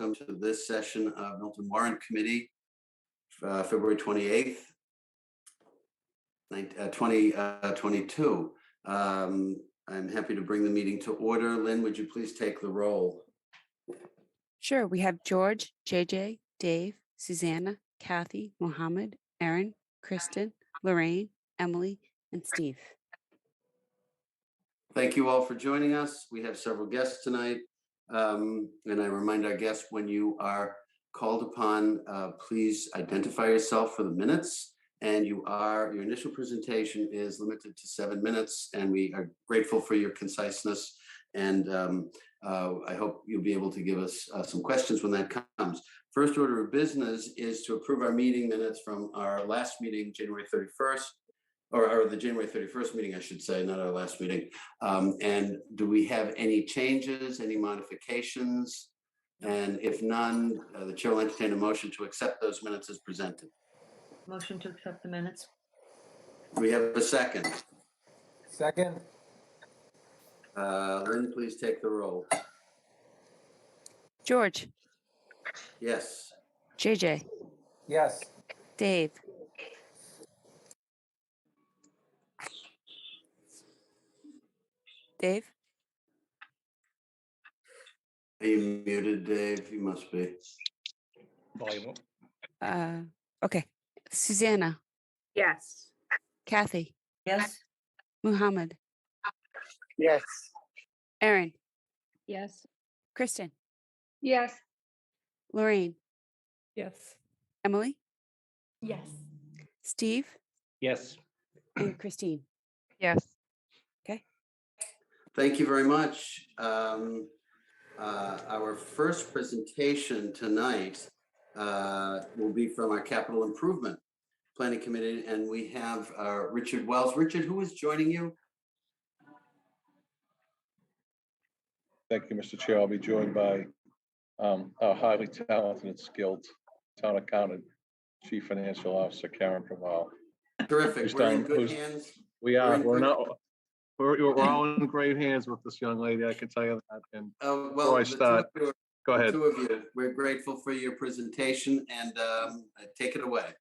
welcome to this session of Milton Warrant Committee, February 28th, 2022. I'm happy to bring the meeting to order. Lynn, would you please take the roll? Sure. We have George, JJ, Dave, Susanna, Kathy, Mohammed, Aaron, Kristen, Lorraine, Emily, and Steve. Thank you all for joining us. We have several guests tonight. And I remind our guests, when you are called upon, please identify yourself for the minutes. And your initial presentation is limited to 7 minutes, and we are grateful for your conciseness. And I hope you'll be able to give us some questions when that comes. First order of business is to approve our meeting minutes from our last meeting, January 31st, or the January 31st meeting, I should say, not our last meeting. And do we have any changes, any modifications? And if none, the chair will entertain a motion to accept those minutes as presented. Motion to accept the minutes. We have a second. Second. Lynn, please take the roll. George, Yes. JJ, Yes. Dave, Dave, Are you muted, Dave? You must be. Volume up. okay. Susanna, Yes. Kathy, Yes. Muhammad, Yes. Aaron, Yes. Kristen, Yes. Lorraine, Yes. Emily, Yes. Steve, Yes. and Christine. Yes. Thank you very much. Our first presentation tonight will be from our Capital Improvement Planning Committee, and we have Richard Wells. Richard, who is joining you? Thank you, Mr. Chair. I'll be joined by our highly talented and skilled town accountant, Chief Financial Officer, Karen Praval. Terrific. We're in good hands. We are. We're in We're all in great hands with this young lady, I can tell you that. And well, before I start, go ahead. Two of you, we're grateful for your presentation, and take it away.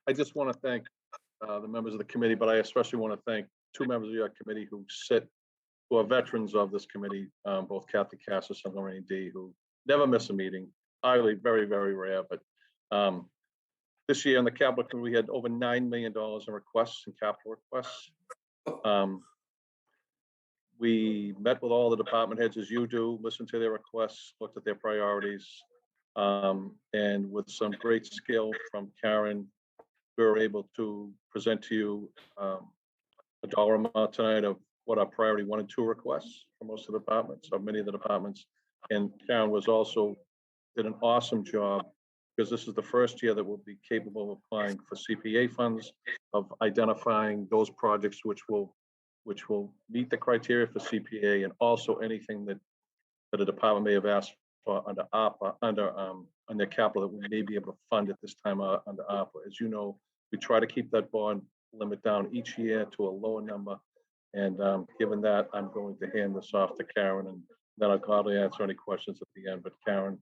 I just want to thank the members of the committee, but I especially want to thank two members of your committee who are veterans of this committee, both Kathy Cassis and Lorraine D, who never miss a meeting. Highly, very, very rare. But this year in the capital committee, we had over $9 million in requests and capital requests. We met with all the department heads as you do, listened to their requests, looked at their priorities, and with some great skill from Karen, we were able to present to you a dollar amount tonight of what our priority 1 and 2 requests for most of the departments, or many of the departments. And Karen did an awesome job, because this is the first year that we'll be capable of applying for CPA funds, of identifying those projects which will meet the criteria for CPA, and also anything that a department may have asked for under ARPA, under capital, that we may be able to fund at this time under ARPA. As you know, we try to keep that bond limit down each year to a lower number. And given that, I'm going to hand this off to Karen, and then I'll gladly answer any questions at the end. But Karen,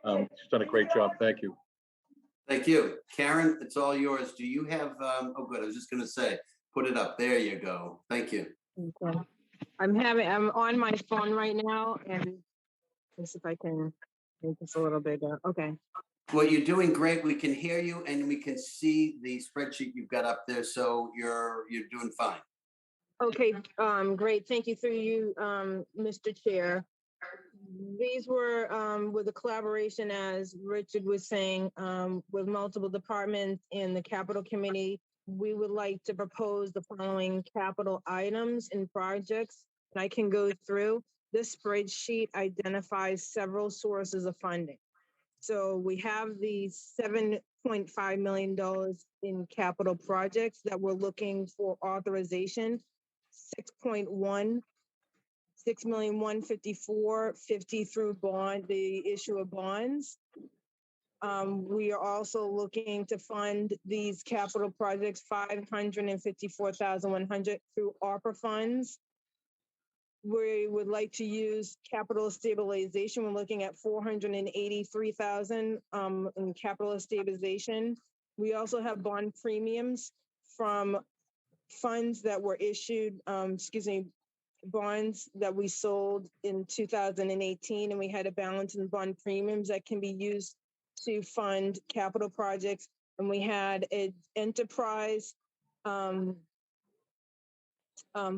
she's done a great job. Thank you. Thank you. Karen, it's all yours. Do you have, oh good, I was just gonna say, put it up. There you go. Thank you. Okay. I'm on my phone right now, and let's see if I can make this a little bigger. Okay. Well, you're doing great. We can hear you, and we can see the spreadsheet you've got up there. So you're doing fine. Okay, great. Thank you through you, Mr. Chair. These were with a collaboration, as Richard was saying, with multiple departments in the Capital Committee. We would like to propose the following capital items and projects. And I can go through. This spreadsheet identifies several sources of funding. So we have the $7.5 million in capital projects that we're looking for authorization. 6.1, 6,154,50 through the issue of bonds. We are also looking to fund these capital projects, $554,100 through ARPA funds. we would like to use capital stabilization. We're looking at 483,000 in capital stabilization. We also have bond premiums from funds that were issued, bonds that we sold in 2018, and we had a balance in bond premiums that can be used to fund capital projects. And we had an enterprise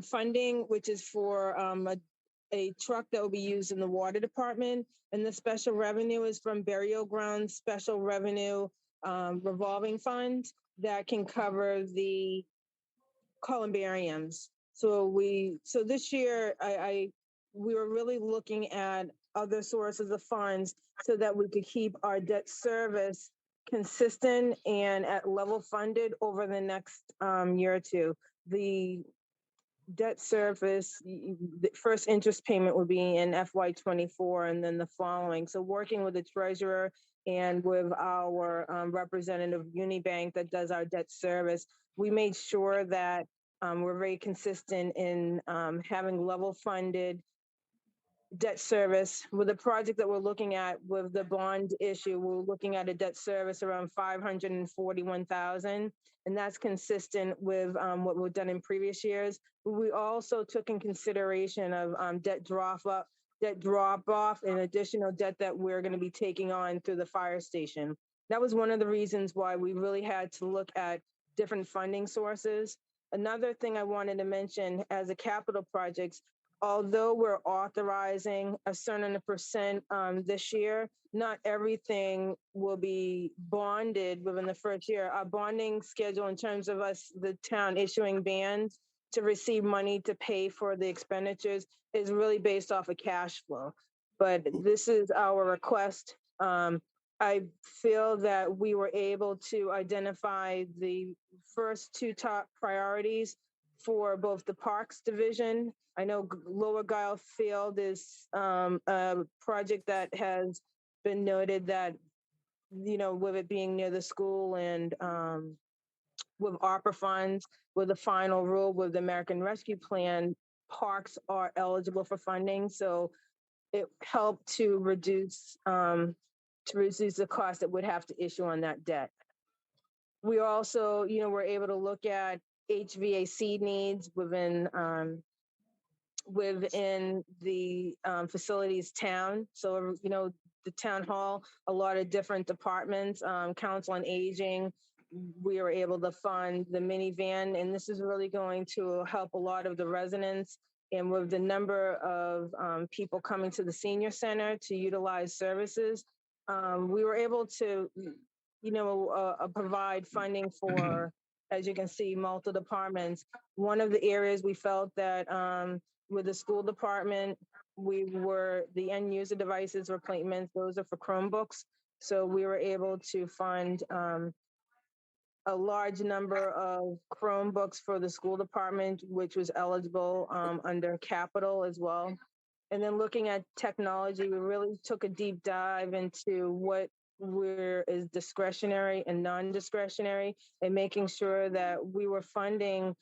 funding, which is for a truck that will be used in the water department. And the special revenue is from burial ground special revenue revolving fund that can cover the columbariums. So this year, we were really looking at other sources of funds so that we could keep our debt service consistent and at level funded over the next year or two. The debt service, the first interest payment would be in FY24 and then the following. So working with the treasurer and with our representative Unibank that does our debt service, we made sure that we're very consistent in having level funded debt service. With the project that we're looking at with the bond issue, we're looking at a debt service around 541,000, and that's consistent with what we've done in previous years. We also took in consideration of debt drop off and additional debt that we're going to be taking on through the fire station. That was one of the reasons why we really had to look at different funding sources. Another thing I wanted to mention as a capital projects, although we're authorizing a certain percent this year, not everything will be bonded within the first year. Our bonding schedule in terms of us, the town issuing bonds to receive money to pay for the expenditures is really based off of cash flow. But this is our request. I feel that we were able to identify the first two top priorities for both the Parks Division. I know Lower Guile Field is a project that has been noted that, with it being near the school and with ARPA funds, with the final rule with the American Rescue Plan, parks are eligible for funding. So it helped to reduce the cost that would have to issue on that debt. We also, were able to look at HVAC needs within the facilities town. So, the town hall, a lot of different departments, council on aging, we were able to fund the minivan, and this is really going to help a lot of the residents. And with the number of people coming to the senior center to utilize services, we were able to, provide funding for, as you can see, multiple departments. One of the areas we felt that with the school department, the end user devices replacements, those are for Chromebooks. So we were able to fund a large number of Chromebooks for the school department, which was eligible under capital as well. And then looking at technology, we really took a deep dive into what is discretionary and non-discretionary, and making sure that we were funding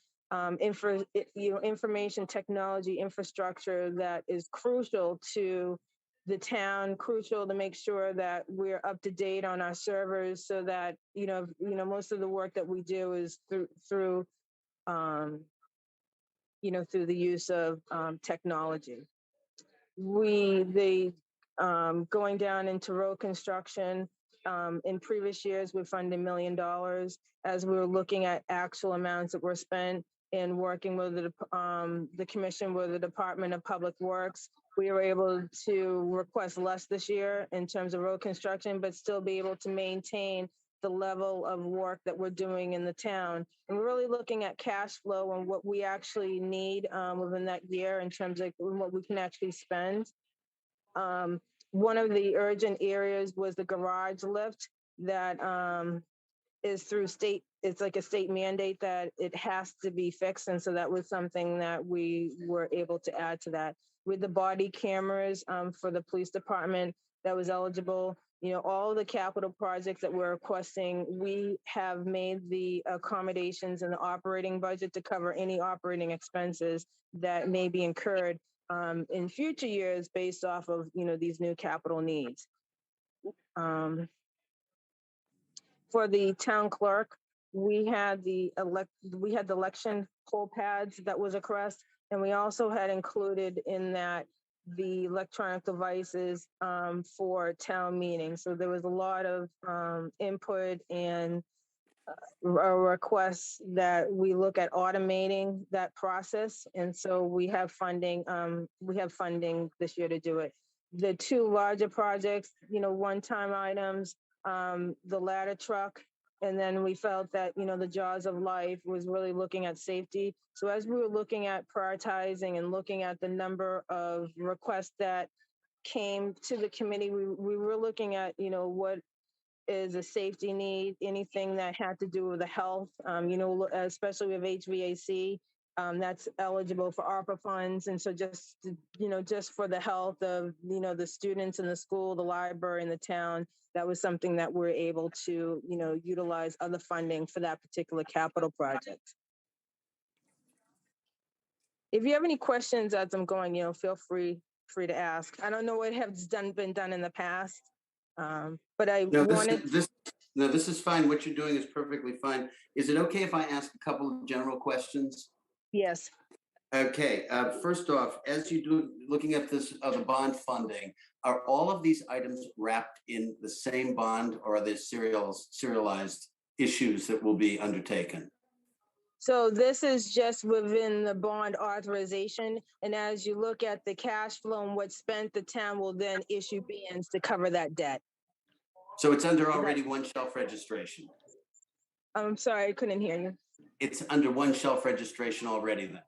information technology infrastructure that is crucial to the town, crucial to make sure that we're up to date on our servers, so that most of the work that we do is through the use of technology. Going down into road construction, in previous years, we funded $1 million. As we were looking at actual amounts that were spent and working with the commission with the Department of Public Works, we were able to request less this year in terms of road construction, but still be able to maintain the level of work that we're doing in the town. And we're really looking at cash flow and what we actually need within that year in terms of what we can actually spend. One of the urgent areas was the garage lift that is through state. It's like a state mandate that it has to be fixed. And so that was something that we were able to add to that. With the body cameras for the police department that was eligible, all the capital projects that we're requesting, we have made the accommodations in the operating budget to cover any operating expenses that may be incurred. in future years based off of, these new capital needs. For the town clerk, we had the election poll pads that was across, and we also had included in that the electronic devices for town meetings. So there was a lot of input and requests that we look at automating that process. And so we have funding this year to do it. The two larger projects, one-time items, the ladder truck, and then we felt that, the jaws of life was really looking at safety. So as we were looking at prioritizing and looking at the number of requests that came to the committee, we were looking at, what is a safety need, anything that had to do with the health, especially with HVAC, that's eligible for ARPA funds. And so just for the health of, the students in the school, the library, and the town, that was something that we're able to, utilize other funding for that particular capital project. If you have any questions as I'm going, feel free to ask. I don't know what has been done in the past. But I wanted. This is fine. What you're doing is perfectly fine. Is it okay if I ask a couple of general questions? Yes. Okay. First off, as you do looking at this the bond funding, are all of these items wrapped in the same bond, or are there serialized issues that will be undertaken? So this is just within the bond authorization. And as you look at the cash flow and what's spent, the town will then issue bonds to cover that debt. So it's under already one shelf registration. I'm sorry, I couldn't hear you. It's under one shelf registration already then?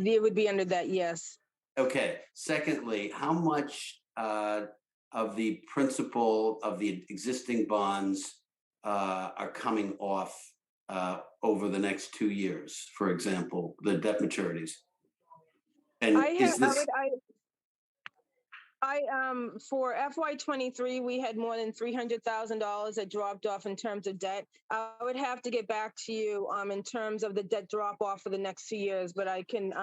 It would be under that, yes. Okay. Secondly, how much of the principal of the existing bonds are coming off over the next 2 years, for example, the debt maturities? And for FY23, we had more than $300,000 that dropped off in terms of debt. I would have to get back to you in terms of the debt drop off for the next 2 years, but I can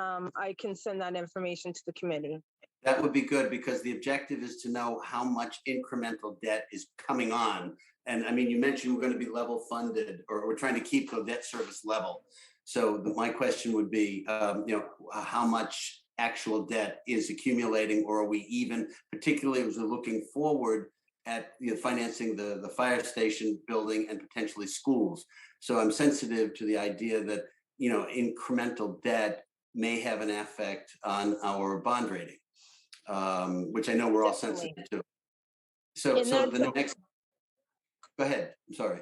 send that information to the committee. That would be good, because the objective is to know how much incremental debt is coming on. And I mean, you mentioned we're going to be level funded, or we're trying to keep the debt service level. So my question would be, how much actual debt is accumulating, or are we even, particularly as we're looking forward at financing the fire station building and potentially schools. So I'm sensitive to the idea that, incremental debt may have an effect on our bond rating, which I know we're all sensitive to. So the next, go ahead, I'm sorry.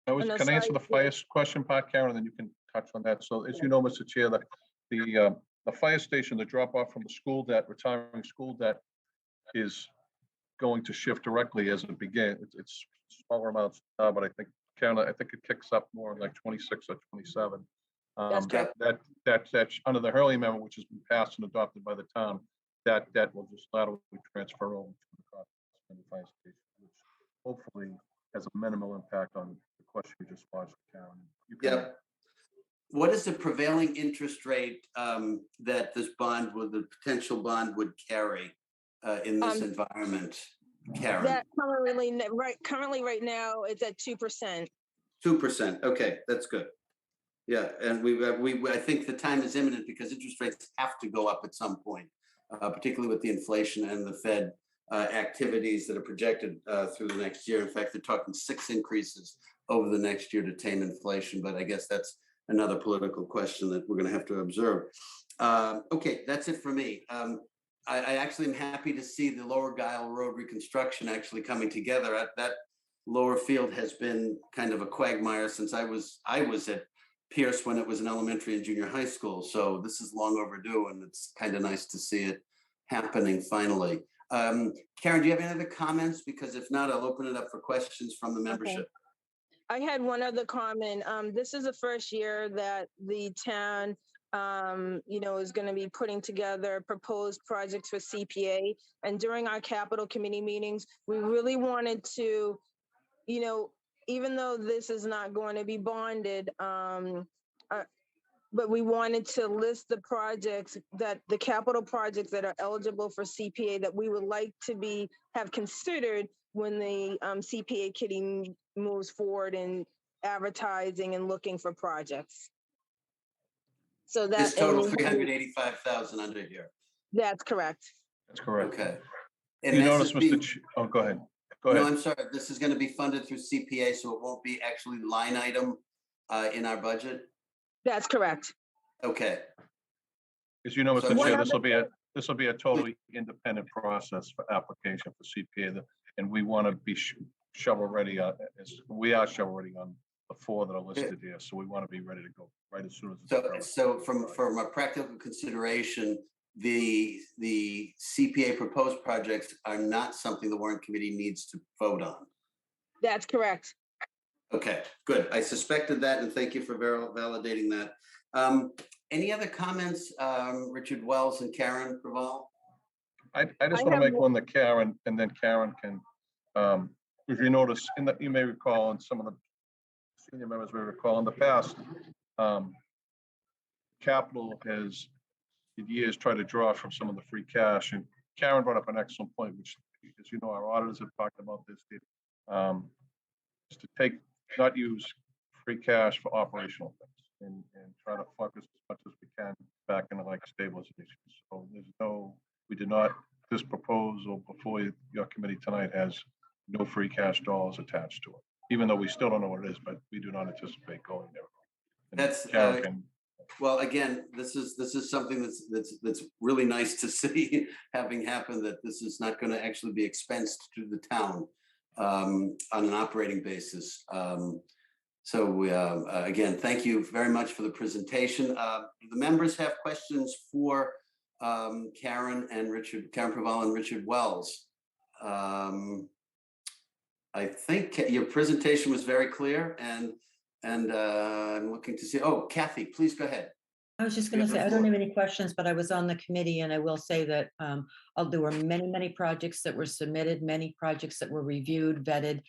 Can I answer the fire question part, Karen, and then you can touch on that? So as you know, Mr. Chair, the fire station, the drop off from the school debt, retiring school debt, is going to shift directly as it begins. It's smaller amounts now, but I think, Karen, I think it kicks up more like 26 or 27. That's under the Hurley Amendment, which has been passed and adopted by the town. That debt will just laterally transfer over to the cost of the fire station, which hopefully has a minimal impact on the question you just watched, Karen. What is the prevailing interest rate that this bond, the potential bond, would carry in this environment, Karen? That currently right now it's at 2%. 2%. Okay, that's good. Yeah, and I think the time is imminent, because interest rates have to go up at some point, particularly with the inflation and the Fed activities that are projected through the next year. In fact, they're talking 6 increases over the next year to tame inflation, but I guess that's another political question that we're going to have to observe. Okay, that's it for me. I actually am happy to see the Lower Guile Road reconstruction actually coming together. That lower field has been kind of a quagmire since I was at Pierce when it was an elementary and junior high school. So this is long overdue, and it's kind of nice to see it happening finally. Karen, do you have any other comments? Because if not, I'll open it up for questions from the membership. Okay. I had one other comment. This is the first year that the town, is going to be putting together proposed projects for CPA. And during our capital committee meetings, we really wanted to, even though this is not going to be bonded, but we wanted to list the projects that the capital projects that are eligible for CPA that we would like to have considered when the CPA kitty moves forward in advertising and looking for projects. So This that total 385,000 under here. that's correct. That's correct. Okay. You And this notice, is Mr. Oh, go ahead. Go no, ahead. I'm sorry. This is going to be funded through CPA, so it won't be actually line item in our budget. That's correct. Okay. As you know, So Mr. one Chair, other this will be a totally independent process for application for CPA, and we want to be shovel ready. We are shovel ready on the 4 that are listed here, so we want to be ready to go right as soon as it's So from a practical consideration, the CPA proposed projects are not something the warrant committee needs to vote on. That's correct. Okay, good. I suspected that, and thank you for validating that. Any other comments, Richard Wells and Karen Praval? I just want to make one to Karen, and then Karen can, if you notice, you may recall, and some of the senior members may recall, in the past, capital has, in years, tried to draw from some of the free cash, and Karen brought up an excellent point, which, as you know, our auditors have talked about this, is to not use free cash for operational things and try to focus as much as we can back into like stabilization. So we did not, this proposal before your committee tonight has no free cash dollars attached to it, even though we still don't know what it is, but we do not anticipate going there. And That's well, again, this is something that's really nice to see having happen, that this is not going to actually be expensed to the town on an operating basis. So again, thank you very much for the presentation. The members have questions for Karen Praval and Richard Wells. I think your presentation was very clear, and I'm looking to see. Oh, Kathy, please go ahead. I was just going to say, I don't have any questions, but I was on the committee, and I will say that there were many projects that were submitted, many projects that were reviewed, vetted,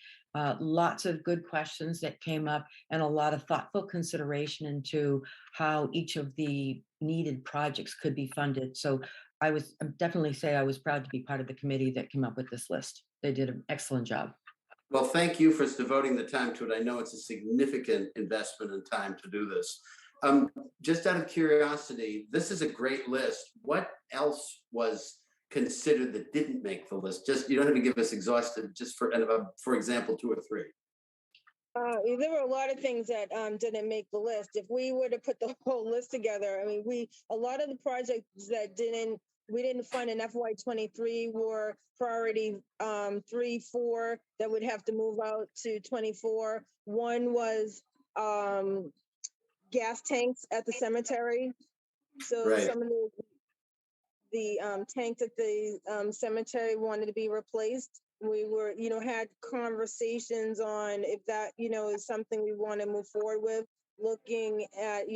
lots of good questions that came up, and a lot of thoughtful consideration into how each of the needed projects could be funded. So I definitely say I was proud to be part of the committee that came up with this list. They did an excellent job. Well, thank you for devoting the time to it. I know it's a significant investment in time to do this. Just out of curiosity, this is a great list. What else was considered that didn't make the list? Just, you don't have to give us exhaustive, just for example, 2 or 3. There were a lot of things that didn't make the list. If we were to put the whole list together, I mean, a lot of the projects that we didn't fund in FY23 were priority 3, 4 that would have to move out to 24. One was gas tanks at the cemetery. So right. Some of the tanks at the cemetery wanted to be replaced. We were, had conversations on if that, is something we want to move forward with, looking at,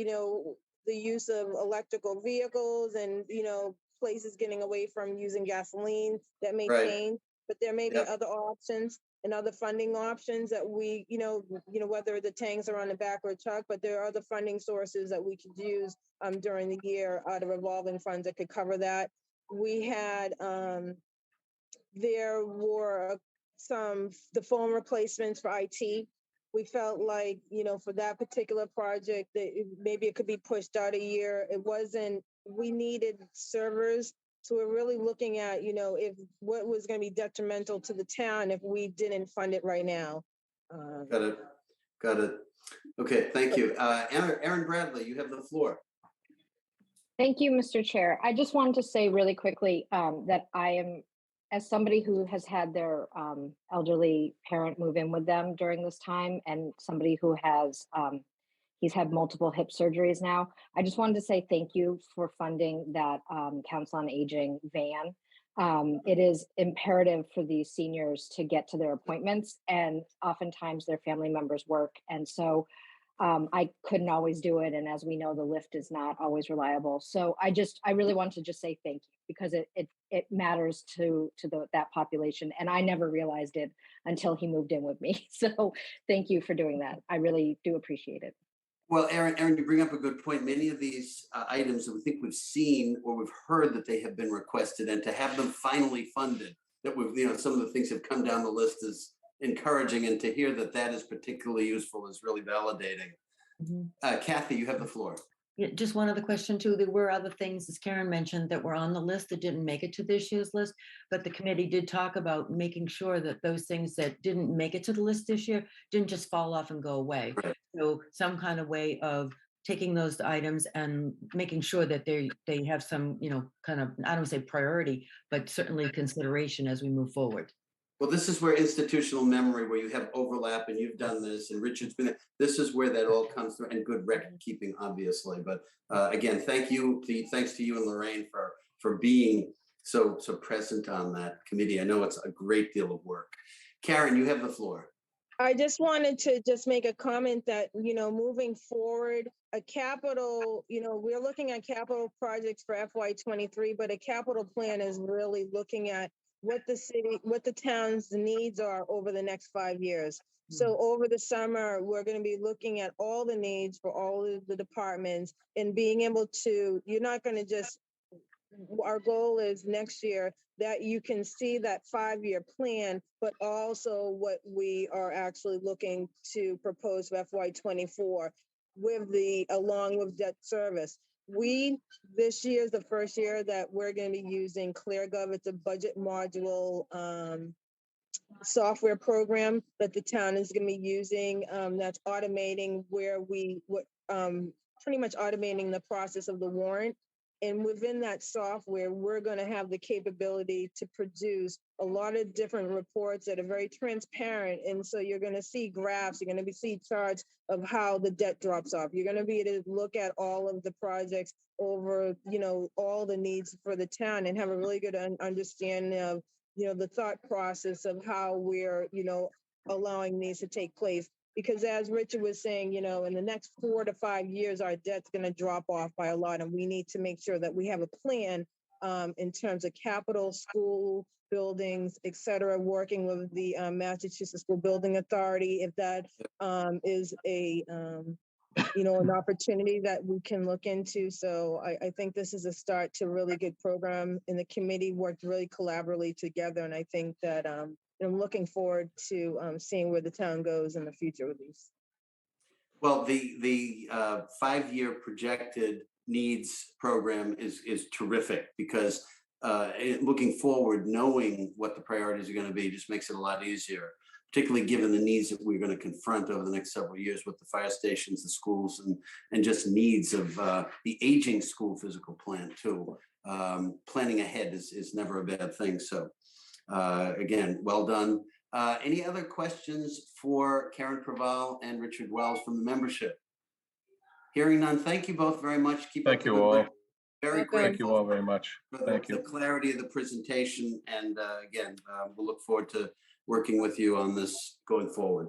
the use of electrical vehicles and, places getting away from using gasoline. That may right. change, but there may be other options and other funding options that we, whether the tanks are on the back or a truck, but there are other funding sources that we could use during the year out of revolving funds that could cover that. We had, there were the phone replacements for IT. We felt like, for that particular project, that maybe it could be pushed out a year. We needed servers. So we're really looking at, if what was going to be detrimental to the town if we didn't fund it right now. Got it. Okay, thank you. Erin Bradley, you have the floor. Thank you, Mr. Chair. I just wanted to say really quickly that I am, as somebody who has had their elderly parent move in with them during this time, and somebody who has, he's had multiple hip surgeries now, I just wanted to say thank you for funding that Council on Aging van. It is imperative for these seniors to get to their appointments, and oftentimes their family members work. And so I couldn't always do it. And as we know, the lift is not always reliable. So I really want to just say thank you, because it matters to that population. And I never realized it until he moved in with me. So thank you for doing that. I really do appreciate it. Well, Aaron, you bring up a good point. Many of these items that we think we've seen or we've heard that they have been requested, and to have them finally funded, that we've, some of the things have come down the list is encouraging, and to hear that that is particularly useful is really validating. Mhm. Kathy, you have the floor. Yeah, just one other question too. There were other things, as Karen mentioned, that were on the list that didn't make it to this year's list, but the committee did talk about making sure that those things that didn't make it to the list this year didn't just fall off and go away. Right. So some kind of way of taking those items and making sure that they have some, kind of, I don't say priority, but certainly consideration as we move forward. Well, this is where institutional memory, where you have overlap, and you've done this, and Richard's been, this is where that all comes through, and good record keeping, obviously. But again, thanks to you and Lorraine for being so present on that committee. I know it's a great deal of work. Karen, you have the floor. I just wanted to just make a comment that, moving forward, a capital, we're looking at capital projects for FY23, but a capital plan is really looking at what the town's needs are over the next 5 years. So over the summer, we're going to be looking at all the needs for all of the departments and being able to, you're not going to just, our goal is next year that you can see that 5-year plan, but also what we are actually looking to propose for FY24 along with debt service. This year is the first year that we're going to be using ClearGov. It's a budget module software program that the town is going to be using. That's automating pretty much automating the process of the warrant. And within that software, we're going to have the capability to produce a lot of different reports that are very transparent. And so you're going to see graphs, you're going to see charts of how the debt drops off. You're going to be able to look at all of the projects over, all the needs for the town and have a really good understanding of, the thought process of how we're, allowing these to take place. Because as Richard was saying, in the next 4 to 5 years, our debt's going to drop off by a lot. And we need to make sure that we have a plan in terms of capital, school buildings, et cetera, working with the Massachusetts School Building Authority. If that is an opportunity that we can look into. So I think this is a start to a really good program, and the committee worked really collaboratively together. And I think that I'm looking forward to seeing where the town goes in the future with these. Well, the 5-year projected needs program is terrific, because looking forward, knowing what the priorities are going to be just makes it a lot easier, particularly given the needs that we're going to confront over the next several years with the fire stations, the schools, and just needs of the aging school physical plan too. Planning ahead is never a bad thing. So again, well done. Any other questions for Karen Preval and Richard Wells from the membership? Hearing none, thank you both very much. Thank you all. Very grateful. Thank you all very much. Thank The you. clarity of the presentation, and again, we'll look forward to working with you on this going forward.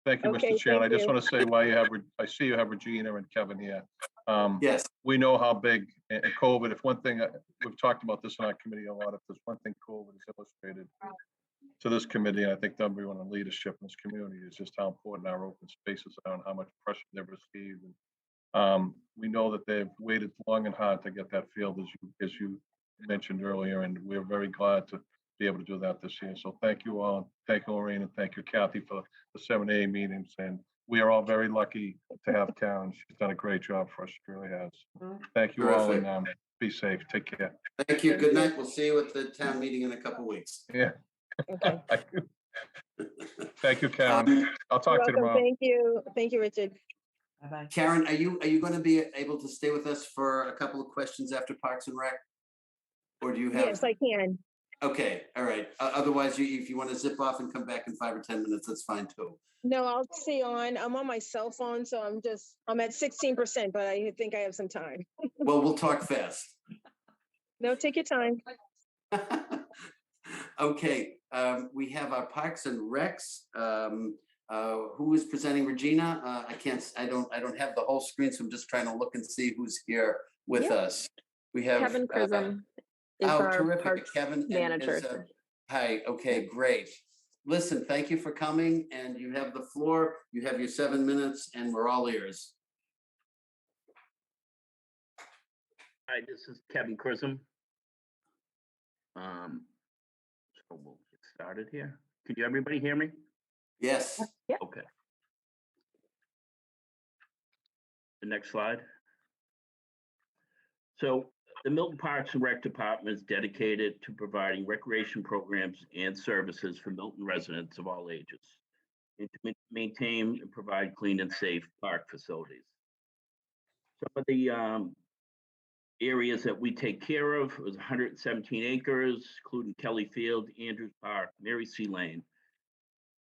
Thank you, Okay, Mr. Chair. And I thank just you. want to say I see you have Regina and Kevin here. Yes. We know how big, and COVID, if one thing, we've talked about this in our committee a lot, if there's one thing COVID has illustrated to this committee, and I think everyone in leadership in this community, is just how important our open spaces are and how much pressure they've received. And we know that they've waited long and hard to get that field, as you mentioned earlier, and we're very glad to be able to do that this year. So thank you all. Thank you, Lorraine, and thank you, Kathy, for the 7A meetings. And we are all very lucky to have Karen. She's done a great job for us. She really has. Thank you all, Terrific. and be safe. Take care. Thank you. Good night. We'll see you at the town meeting in a couple of weeks. Yeah. Okay. Thank you, Karen. I'll talk to you tomorrow. Thank you. Thank you, Richard. Bye-bye. Karen, are you going to be able to stay with us for a couple of questions after Parks and Rec? Or do you have? Yes, I can. Okay, all right. Otherwise, if you want to zip off and come back in 5 or 10 minutes, that's fine too. No, I'll stay on. I'm on my cell phone, so I'm at 16%, but I think I have some time. Well, we'll talk fast. No, take your time. Okay, we have our Parks and Recs. Who is presenting? Regina? I don't have the whole screen, so I'm just trying to look and see who's here with us. We have Kevin Prism is our terrific. parks Kevin manager. Hi. Okay, great. Listen, thank you for coming, and you have the floor. You have your 7 minutes, and we're all ears. Hi, this is Kevin Chrism. So we'll get started here. Can you everybody hear me? Yes. Okay. The next slide. So the Milton Parks and Rec Department is dedicated to providing recreation programs and services for Milton residents of all ages, and to maintain and provide clean and safe park facilities. Some of the areas that we take care of was 117 acres, including Kelly Field, Andrews Park, Mary C. Lane,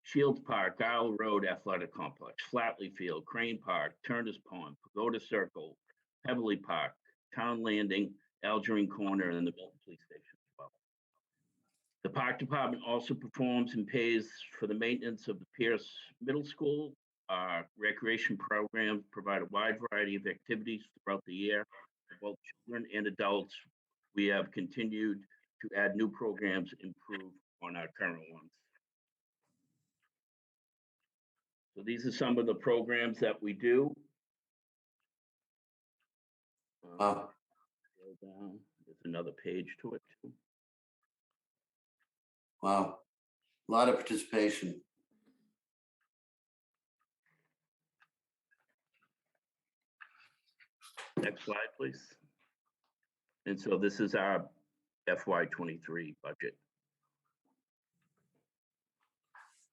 Shields Park, Isle Road Athletic Complex, Flatley Field, Crane Park, Turner's Pond, Pagoda Circle, Heavily Park, Town Landing, Algerine Corner, and the Milton Police Station as well. The Park Department also performs and pays for the maintenance of the Pierce Middle School. Our recreation programs provide a wide variety of activities throughout the year for both children and adults. We have continued to add new programs, improve on our current ones. So these are some of the programs that we do. Wow. Scroll down. There's another page to it too. Wow. A lot of participation. Next slide, please. And so this is our FY23 budget.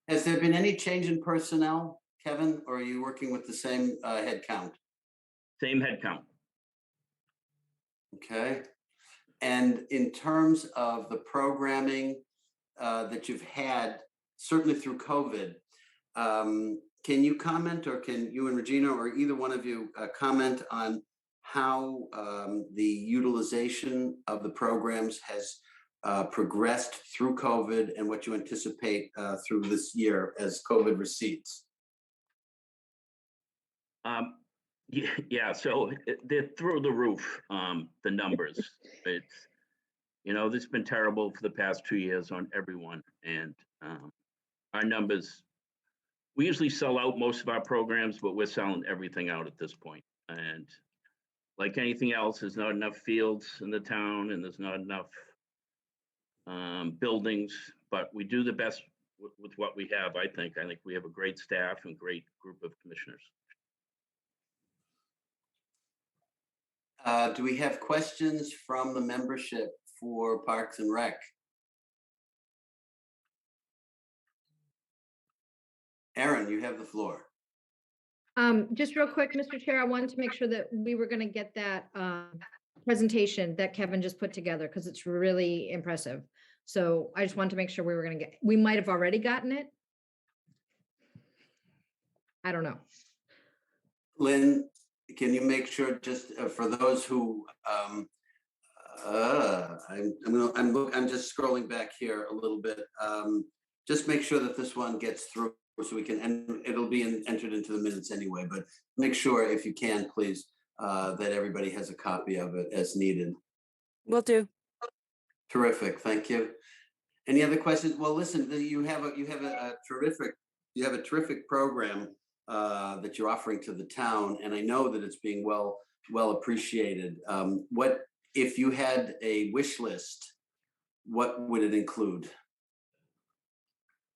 Has there been any change in personnel, Kevin, or are you working with the same head count? Same head count. Okay. And in terms of the programming that you've had, certainly through COVID, can you comment, or can you and Regina or either one of you comment on how the utilization of the programs has progressed through COVID and what you anticipate through this year as COVID recedes? Yeah, so they're through the roof, the numbers. It's, you know, this has been terrible for the past 2 years on everyone. And our numbers, we usually sell out most of our programs, but we're selling everything out at this point. And like anything else, there's not enough fields in the town and there's not enough buildings, but we do the best with what we have, I think. I think we have a great staff and great group of commissioners. Do we have questions from the membership for Parks and Rec? Aaron, you have the floor. Just real quick, Mr. Chair, I wanted to make sure that we were going to get that presentation that Kevin just put together because it's really impressive. So I just wanted to make sure we were going to get, we might have already gotten it. I don't know. Lynn, can you make sure just for those who, I'm just scrolling back here a little bit. Just make sure that this one gets through so we can, and it'll be entered into the minutes anyway, but make sure if you can, please, that everybody has a copy of it as needed. Will do. Terrific, thank you. Any other questions? Well, listen, you have a terrific program that you're offering to the town, and I know that it's being well appreciated. What if you had a wish list? What would it include?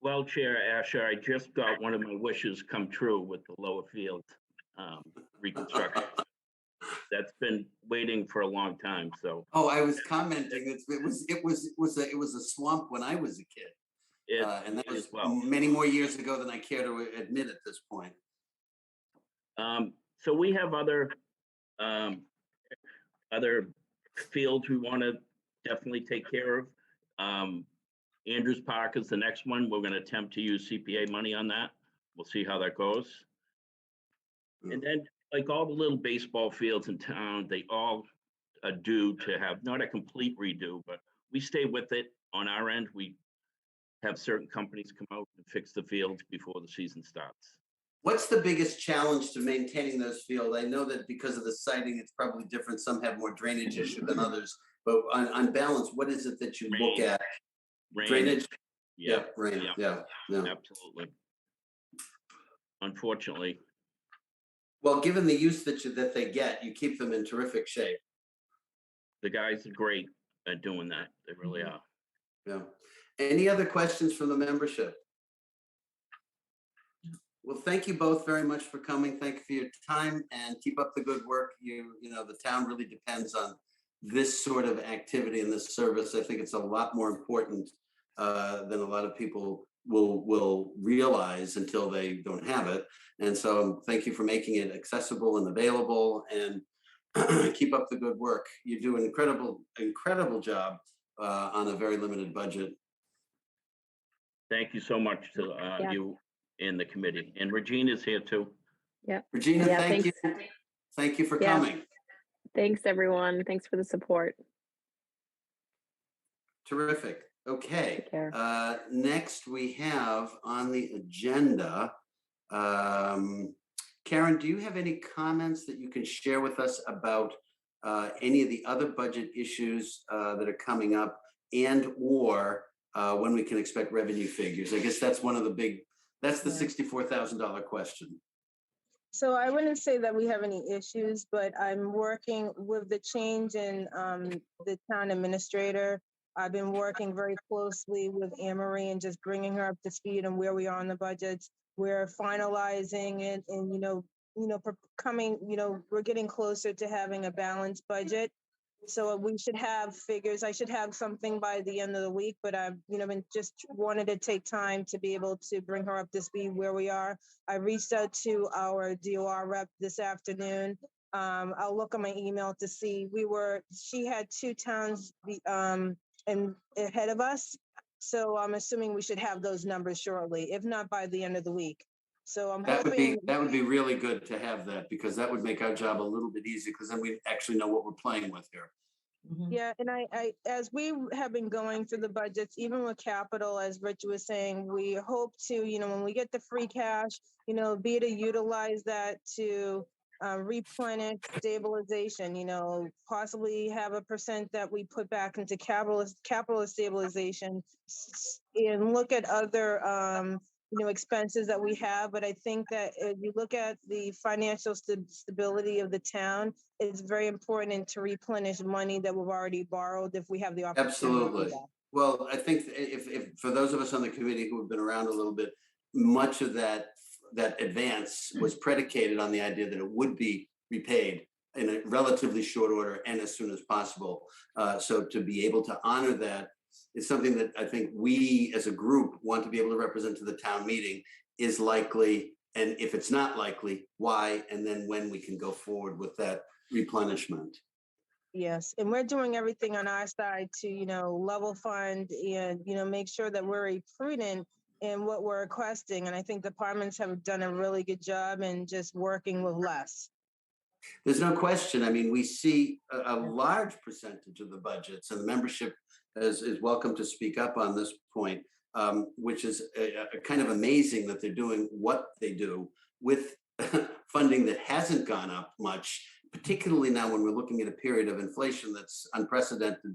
Well, Chair Asher, I just got one of my wishes come true with the lower field reconstruction. That's been waiting for a long time. So. Oh, I was commenting. It was a swamp when I was a kid, and that was many more years ago than I care to admit at this point. So we have other fields we want to definitely take care of. Andrews Park is the next one. We're going to attempt to use CPA money on that. We'll see how that goes. And then, like all the little baseball fields in town, they all are due to have not a complete redo, but we stay with it on our end. We have certain companies come out and fix the fields before the season starts. What's the biggest challenge to maintaining those fields? I know that because of the siting, it's probably different. Some have more drainage issue than others, but on balance, what is it that you look at? Drainage? Yeah, rain. Yeah, absolutely. Unfortunately. Well, given the use that they get, you keep them in terrific shape. the guys are great at doing that. They really are. Yeah. Any other questions from the membership? Well, thank you both very much for coming. Thank you for your time and keep up the good work. You know, the town really depends on this sort of activity and this service. I think it's a lot more important than a lot of people will realize until they don't have it. And so thank you for making it accessible and available, and keep up the good work. You do an incredible job on a very limited budget. Thank you so much to Yeah. you and the committee. And Regina's here too. Yeah. Regina, Yeah, thank you. thanks. Thank you for Yeah. coming. Thanks, everyone. Thanks for the support. Terrific. Okay. Take care. Next we have on the agenda, Karen, do you have any comments that you can share with us about any of the other budget issues that are coming up, and or when we can expect revenue figures? I guess that's one of the big, that's the $64,000 question. So I wouldn't say that we have any issues, but I'm working with the change in the town administrator. I've been working very closely with Anne Marie and just bringing her up to speed on where we are on the budgets. We're finalizing it, and we're getting closer to having a balanced budget. So we should have figures. I should have something by the end of the week, but I've, been just wanted to take time to be able to bring her up to speed where we are. I reached out to our DOR rep this afternoon. I'll look at my email to see. She had 2 towns ahead of us. So I'm assuming we should have those numbers shortly, if not by the end of the week. So I'm hoping that would be really good to have that, because that would make our job a little bit easier, because then we actually know what we're playing with here. Yeah, and I as we have been going through the budgets, even with capital, as Rich was saying, we hope to, when we get the free cash, be to utilize that to replenish stabilization, possibly have a % that we put back into capital stabilization, and look at other expenses that we have. But I think that if you look at the financial stability of the town, it's very important to replenish money that we've already borrowed if we have the opportunity. Absolutely. Well, I think if for those of us on the committee who have been around a little bit, much of that advance was predicated on the idea that it would be repaid in a relatively short order and as soon as possible. So to be able to honor that is something that I think we as a group want to be able to represent to the town meeting is likely, and if it's not likely, why, and then when we can go forward with that replenishment. Yes, and we're doing everything on our side to, level fund and, make sure that we're prudent in what we're requesting. And I think departments have done a really good job in just working with less. There's no question. I mean, we see a large percentage of the budgets, and the membership is welcome to speak up on this point, which is a kind of amazing that they're doing what they do with funding that hasn't gone up much, particularly now when we're looking at a period of inflation that's unprecedented,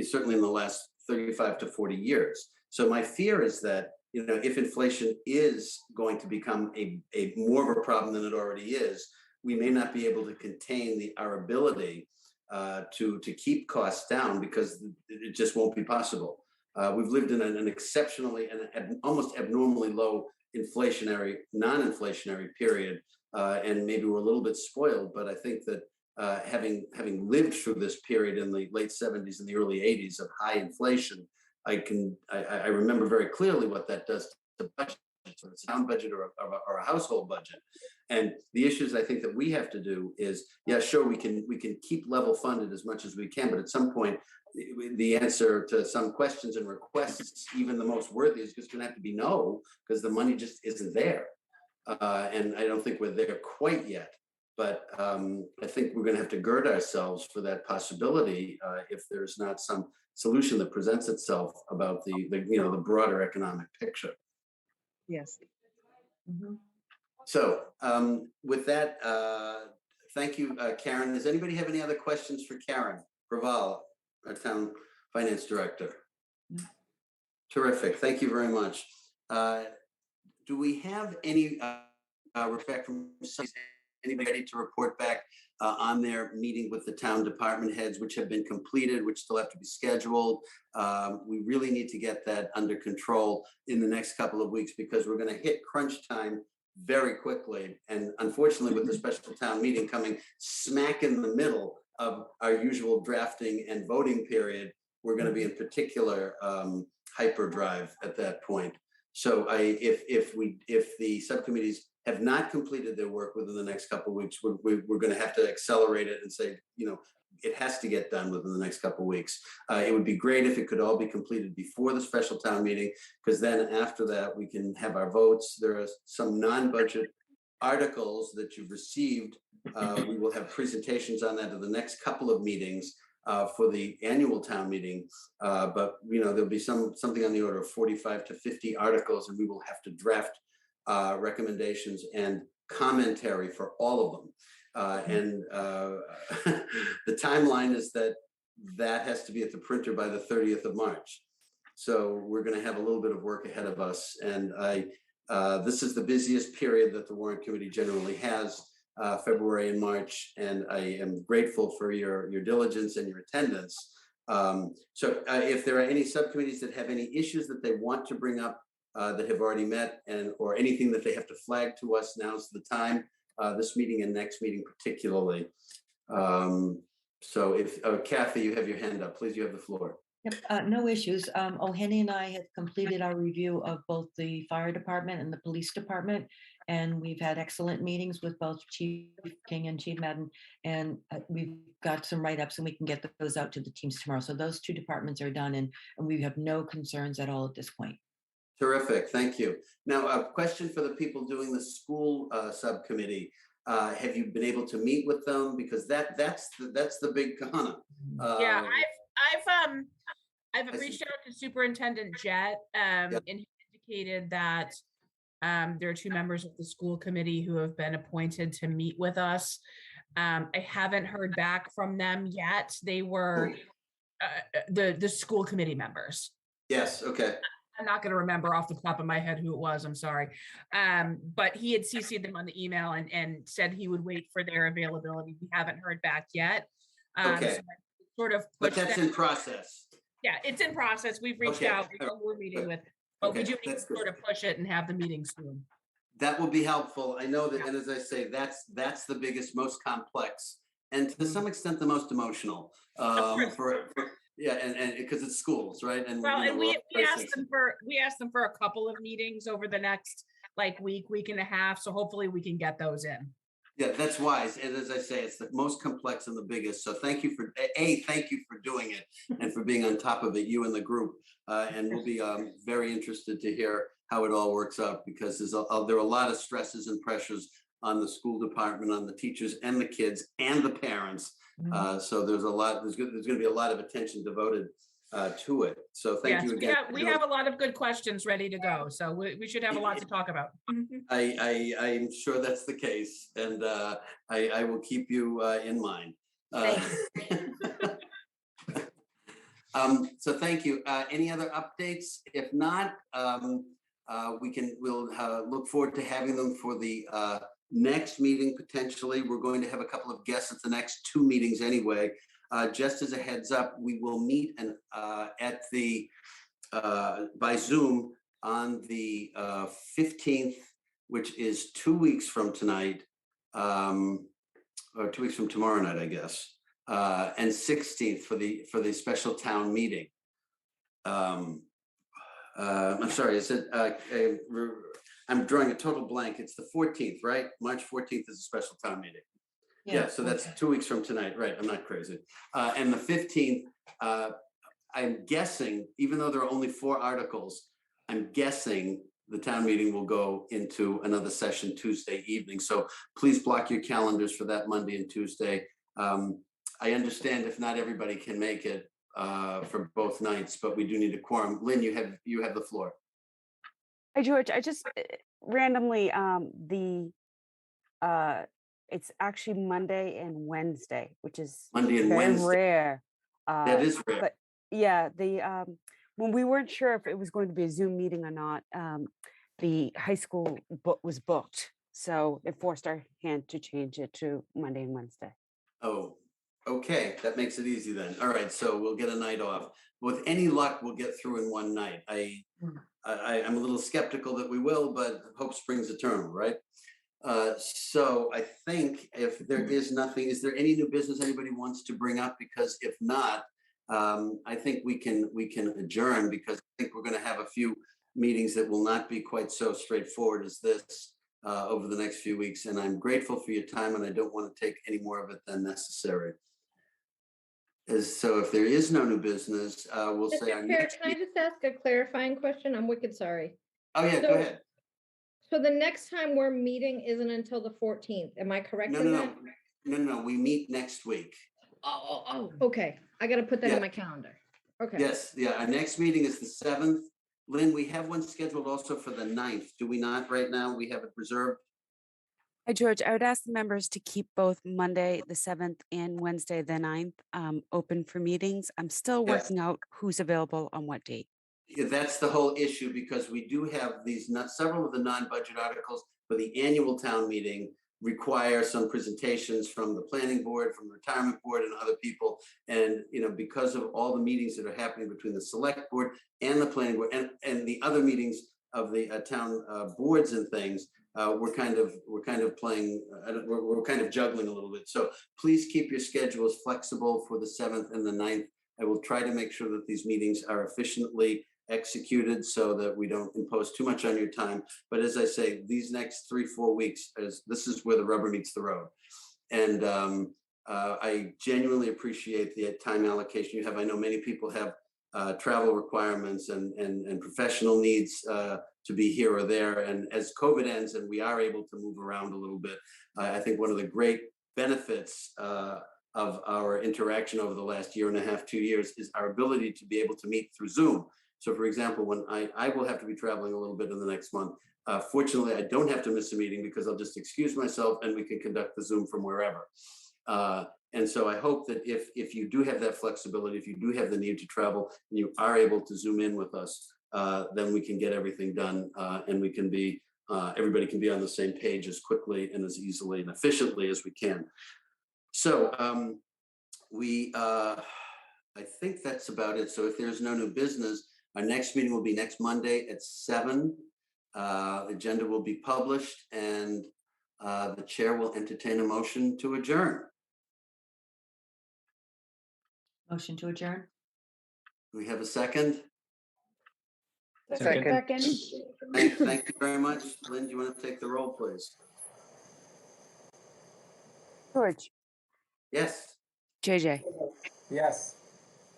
certainly in the last 35 to 40 years. So my fear is that, if inflation is going to become a more of a problem than it already is, we may not be able to contain our ability to keep costs down, because it just won't be possible. We've lived in an exceptionally and almost abnormally low non-inflationary period, and maybe we're a little bit spoiled. But I think that having lived through this period in the late 70s and the early 80s of high inflation, I remember very clearly what that does to budgets, whether it's a town budget or a household budget. And the issues I think that we have to do is, yeah, sure, we can keep level funded as much as we can, but at some point, the answer to some questions and requests, even the most worthy, is just going to have to be no, because the money just isn't there. And I don't think we're there quite yet. But I think we're going to have to gird ourselves for that possibility if there's not some solution that presents itself about the broader economic picture. Yes. Mm-hmm. So with that, thank you, Karen. Does anybody have any other questions for Karen Raval, our town finance director? No. Terrific. Thank you very much. Do we have any respect from anybody ready to report back on there, meeting with the town department heads, which have been completed, which still have to be scheduled. We really need to get that under control in the next couple of weeks because we're going to hit crunch time very quickly. And unfortunately, with the special town meeting coming smack in the middle of our usual drafting and voting period, we're going to be in particular hyperdrive at that point. So if the subcommittees have not completed their work within the next couple of weeks, we're going to have to accelerate it and say, it has to get done within the next couple of weeks. It would be great if it could all be completed before the special town meeting, because then after that we can have our votes. There are some non-budget articles that you've received. We will have presentations on that in the next couple of meetings for the annual town meeting. But there'll be something on the order of 45 to 50 articles, and we will have to draft recommendations and commentary for all of them. And the timeline is that has to be at the printer by the 30th of March. So we're going to have a little bit of work ahead of us. And this is the busiest period that the Warrant Committee generally has, February and March. And I am grateful for your diligence and your attendance. So if there are any subcommittees that have any issues that they want to bring up that have already met or anything that they have to flag to us, now's the time. This meeting and next meeting particularly. So if Kathy, you have your hand up, please, you have the floor. Yep, no issues. Henny and I have completed our review of both the fire department and the police department, and we've had excellent meetings with both Chief King and Chief Madden, and we've got some write-ups and we can get those out to the teams tomorrow. So those two departments are done, and we have no concerns at all at this point. Terrific, thank you. Now, a question for the people doing the school subcommittee. Have you been able to meet with them? Because that's the big kahuna. Yeah, I've reached out to Superintendent Jett, and he indicated that there are two members of the school committee who have been appointed to meet with us. I haven't heard back from them yet. They were the school committee members. Yes, okay. I'm not going to remember off the top of my head who it was. I'm sorry. But he had CC'd them on the email and said he would wait for their availability. We haven't heard back yet. Okay. So sort of but that's in process. Yeah, it's in process. We've reached out. We're meeting with, but we do need to sort of push it and have the meeting soon. That will be helpful. I know that, and as I say, that's the biggest, most complex, and to some extent the most emotional. Yeah, and because it's schools, right? And well, and we asked them for a couple of meetings over the next week and a half. So hopefully we can get those in. Yeah, that's wise. And as I say, it's the most complex and the biggest. So thank you for doing it and for being on top of it, you and the group. And we'll be very interested to hear how it all works out, because there are a lot of stresses and pressures on the school department, on the teachers and the kids and the parents. So there's going to be a lot of attention devoted to it. So thank you again. We have a lot of good questions ready to go. So we should have a lot to talk about. I'm sure that's the case. And I will keep you in mind. So thank you. Any other updates? If not, we'll look forward to having them for the next meeting. Potentially, we're going to have a couple of guests at the next two meetings anyway. Just as a heads up, we will meet by Zoom on the 15th, which is 2 weeks from tonight, or 2 weeks from tomorrow night, I guess, and 16th for the special town meeting. I'm sorry, I'm drawing a total blank. It's the 14th, right? March 14th is a special town meeting. Yeah, so that's 2 weeks from tonight, right? I'm not crazy. And the 15th, I'm guessing, even though there are only 4 articles, I'm guessing the town meeting will go into another session Tuesday evening. So please block your calendars for that Monday and Tuesday. I understand if not everybody can make it for both nights, but we do need a quorum. Lynn, you have the floor. Hi, George. I just randomly, it's actually Monday and Wednesday, which is very rare. That is rare. But yeah, when we weren't sure if it was going to be a Zoom meeting or not, the high school was booked. So it forced our hand to change it to Monday and Wednesday. Oh, okay, that makes it easy then. All right, so we'll get a night off. With any luck, we'll get through in one night. I'm a little skeptical that we will, but hope springs eternal, right? So I think if there is nothing, is there any new business anybody wants to bring up? Because if not, I think we can adjourn, because I think we're going to have a few meetings that will not be quite so straightforward as this over the next few weeks. And I'm grateful for your time, and I don't want to take any more of it than necessary. So if there is no new business, we'll say our Mr. Chair, next. can I just ask a clarifying question? I'm wicked sorry. Oh yeah, go ahead. So the next time we're meeting isn't until the 14th. Am I correct in that? No, we meet next week. Oh, okay. I got to put that in my calendar. Okay. Yes, yeah, our next meeting is the 7th. Lynn, we have one scheduled also for the 9th, do we not right now? We have it reserved? Hi, George. I would ask the members to keep both Monday, the 7th and Wednesday, the 9th, open for meetings. I'm still Yeah. working out who's available on what date. Yeah, that's the whole issue, because we do have several of the non-budget articles for the annual town meeting require some presentations from the planning board, from the retirement board, and other people. And because of all the meetings that are happening between the select board and the planning board, and the other meetings of the town boards and things, we're kind of playing. We're kind of juggling a little bit. So please keep your schedules flexible for the 7th and the 9th. I will try to make sure that these meetings are efficiently executed so that we don't impose too much on your time. But as I say, these next 3-4 weeks, this is where the rubber meets the road. And I genuinely appreciate the time allocation you have. I know many people have travel requirements and professional needs to be here or there. And as COVID ends and we are able to move around a little bit, I think one of the great benefits of our interaction over the last year and a half, 2 years, is our ability to be able to meet through Zoom. So for example, when I will have to be traveling a little bit in the next month, fortunately, I don't have to miss a meeting, because I'll just excuse myself and we can conduct the Zoom from wherever. And so I hope that if you do have that flexibility, if you do have the need to travel and you are able to Zoom in with us, then we can get everything done, and we can be, everybody can be on the same page as quickly and as easily and efficiently as we can. So I think that's about it. So if there's no new business, our next meeting will be next Monday at 7. Agenda will be published, and the chair will entertain a motion to adjourn. Motion to adjourn. Do we have a second? Second. Thank you very much. Lynn, do you want to take the roll, please? George, Yes. JJ, Yes.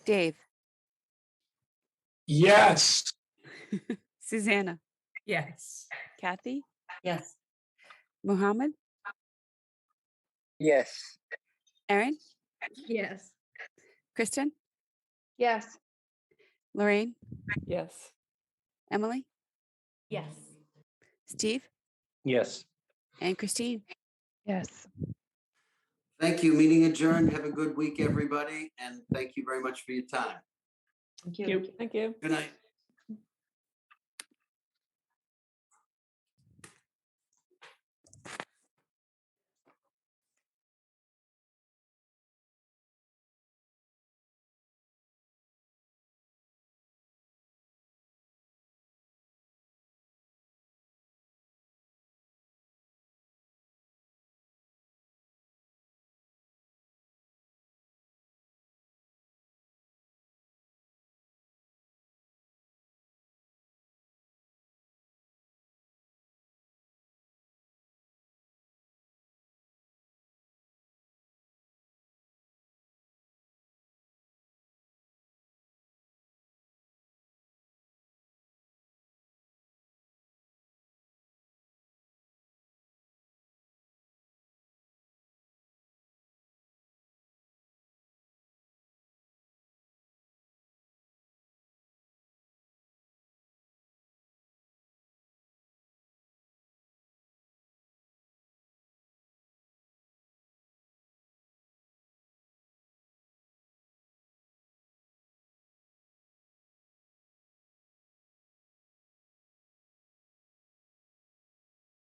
Dave, Yes. Susanna, Yes. Kathy, Yes. Muhammad, Yes. Erin, Yes. Kristen, Yes. Lorraine, Yes. Emily, Yes. Steve, Yes. and Christine. Yes. Thank you. Meeting adjourned. Have a good week, everybody. And thank you very much for your time. Thank you. Thank you. Good night.